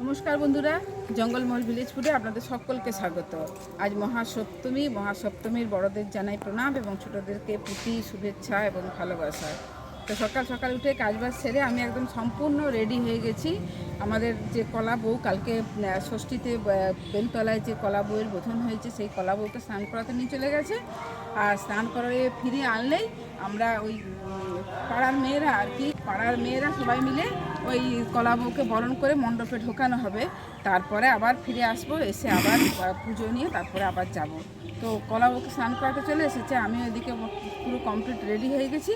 নমস্কার বন্ধুরা, জঙ্গলমহল ভিলেজ ফুডে আপনাদের সকলকে স্বাগত। আজ মহাসপ্তমীর বড়দের জানাই প্রণাম এবং ছোটদেরকে প্রীতি, শুভেচ্ছা এবং ভালোবাসা। তো সকাল সকাল উঠে কাজবাজ সেরে আমি একদম সম্পূর্ণ রেডি হয়ে গেছি। আমাদের যে কলা বউ কালকে ষষ্ঠীতে বেলতলায় যে কলা বউয়ের বোধন হয়েছে, সেই কলা বউকে স্নান করাতে নিয়ে চলে গেছে। আর স্নান করাতে ফিরিয়ে আনলেই আমরা ওই পাড়ার মেয়েরা সবাই মিলে ওই কলা বউকে বরণ করে মণ্ডপে ঢোকানো হবে। তারপরে আবার ফিরে আসবো, এসে আবার পুজো নিয়ে তারপরে আবার যাব। তো কলা বউকে স্নান করাতে চলে এসেছে, আমি ওইদিকে পুরো কমপ্লিট রেডি হয়ে গেছি।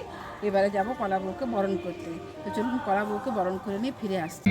এবারে যাব কলা বউকে বরণ করতে। তো চলুন কলা বউকে বরণ করে নিয়ে ফিরে আসছি।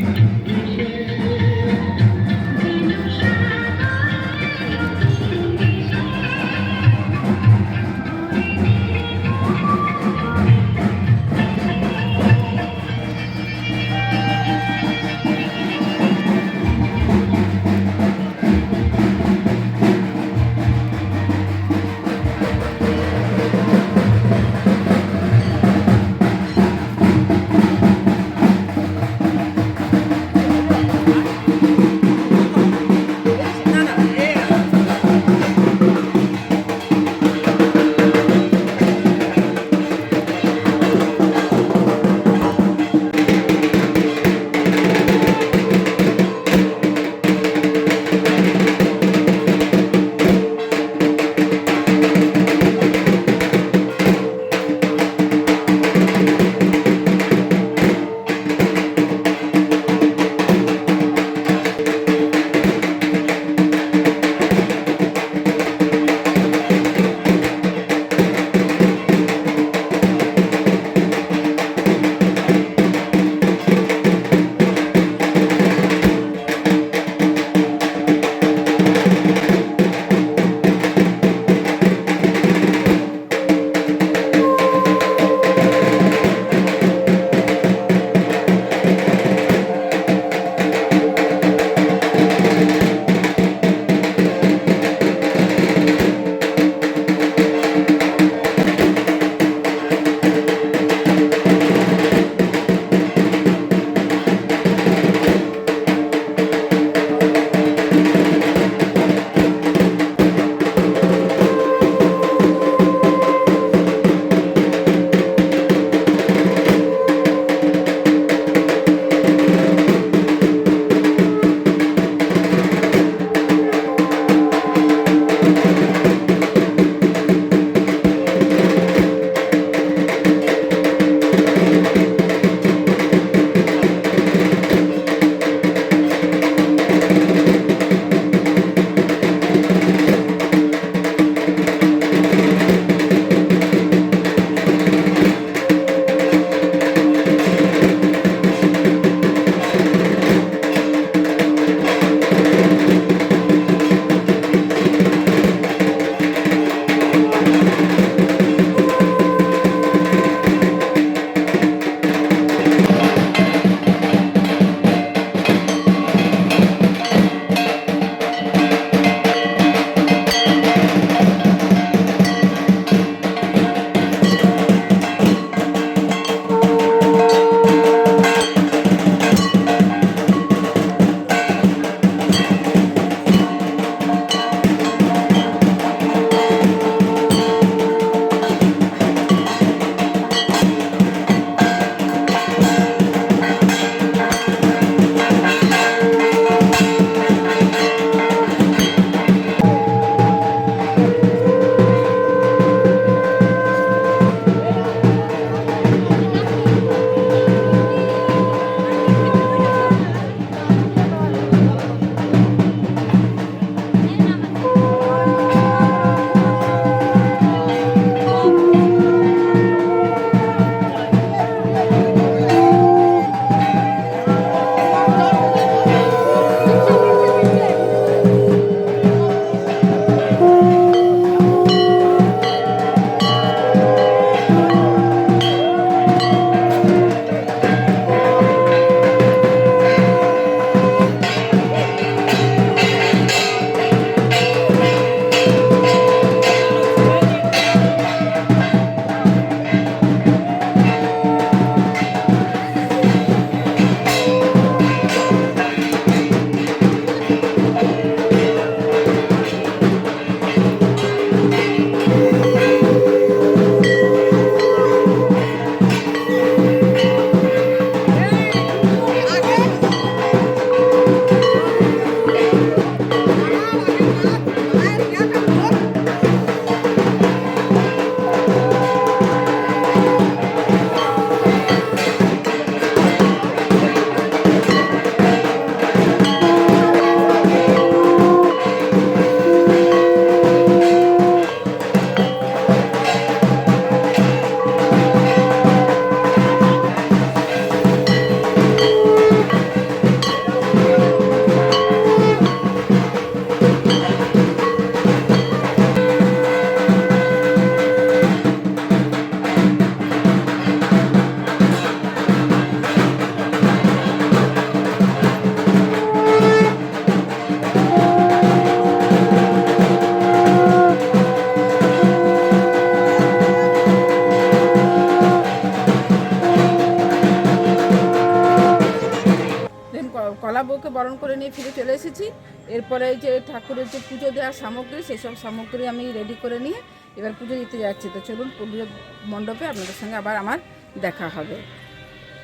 কলা বউকে বরণ করে নিয়ে ফিরে চলে এসেছি। এরপরে এই যে ঠাকুরের যে পুজো দেওয়ার সামগ্রী, সেসব সামগ্রী আমি রেডি করে নিয়ে এবার পুজো দিতে যাচ্ছি। তো চলুন পুজো মণ্ডপে আপনাদের সঙ্গে আবার আমার দেখা হবে।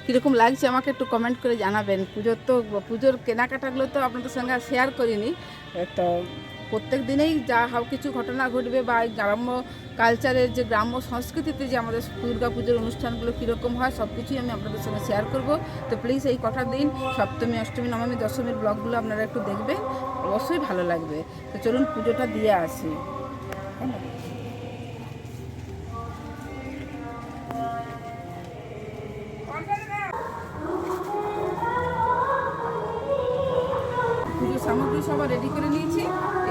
কীরকম লাগছে আমাকে একটু কমেন্ট করে জানাবেন। পুজোর কেনাকাটাগুলো তো আপনাদের সঙ্গে আর শেয়ার করিনি। তো প্রত্যেক দিনেই যা কিছু ঘটনা ঘটবে বা গ্রাম্য কালচারের যে গ্রাম্য সংস্কৃতিতে যে আমাদের দুর্গা পুজোর অনুষ্ঠানগুলো কীরকম হয় সব কিছুই আমি আপনাদের সঙ্গে শেয়ার করব। তো প্লিজ এই কটা দিন সপ্তমী, অষ্টমী, নবমী, দশমীর ব্লগগুলো আপনারা একটু দেখবেন, অবশ্যই ভালো লাগবে। তো চলুন পুজোটা দিয়ে আসি। পুজোর সামগ্রী সব রেডি করে নিয়েছি।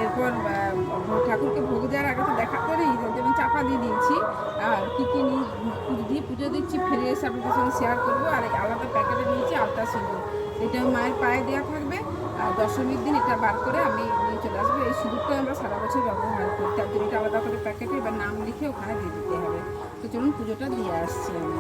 এরপর ঠাকুরকে ভোগ দেওয়ার আগে তো দেখা করেই যেমন চাপা দিয়ে দিয়েছি, আর কী কী দিয়ে পুজো দিচ্ছি ফিরে এসে আপনাদের সঙ্গে শেয়ার করবো। আর আলাদা প্যাকেটে নিয়েছি আলতা সিঁদুর, এটা মায়ের পায়ে দেওয়া থাকবে। আর দশমীর দিন এটা বার করে আমি নিয়ে চলে আসবো। এই সিঁদুরটা আমরা সারা বছর ব্যবহার করি, তার জন্য এটা আলাদা করে প্যাকেটে এবার নাম লিখে ওখানে দিয়ে দিতে হবে। তো চলুন পুজোটা দিয়ে আসছি আমি।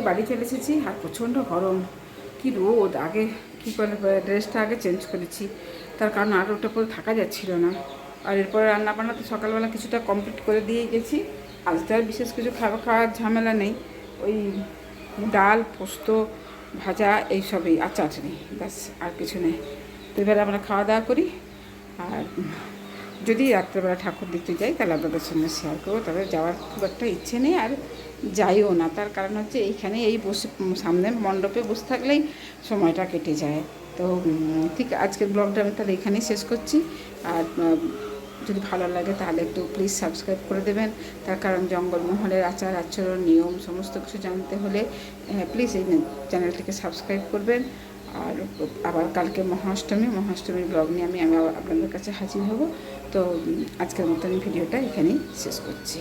বাড়ি চলে এসেছি আর প্রচণ্ড গরম, কি রোদ। আগে কী করে ড্রেসটা আগে চেঞ্জ করেছি, তার কারণ আর ওটা পরে থাকা যাচ্ছিল না। আর এরপরে রান্নাবান্না তো সকালবেলা কিছুটা কমপ্লিট করে দিয়ে গেছি। আজ তো আর বিশেষ কিছু খাওয়ার ঝামেলা নেই, ওই ডাল, পোস্ত, ভাজা এইসবই, আর চাটনি, ব্যাস, আর কিছু নেই। তো এবারে আমরা খাওয়া দাওয়া করি। আর যদি রাত্রেবেলা ঠাকুর দেখতে যাই তাহলে আপনাদের সঙ্গে শেয়ার করবো, তবে যাওয়ার খুব একটা ইচ্ছে নেই আর যাইও না। তার কারণ হচ্ছে এইখানে এই বসে সামনে মণ্ডপে বসে থাকলেই সময়টা কেটে যায়। তো ঠিক আজকের ব্লগটা আমি তাহলে এখানেই শেষ করছি। আর যদি ভালো লাগে তাহলে একটু প্লিজ সাবস্ক্রাইব করে দেবেন। তার কারণ জঙ্গলমহলের আচার আচরণ, নিয়ম সমস্ত কিছু জানতে হলে প্লিজ এই চ্যানেলটিকে সাবস্ক্রাইব করবেন। আর আবার কালকে মহাষ্টমীর ব্লগ নিয়ে আমি আপনাদের কাছে হাজির হব। তো আজকের মতন ভিডিওটা এখানেই শেষ করছি।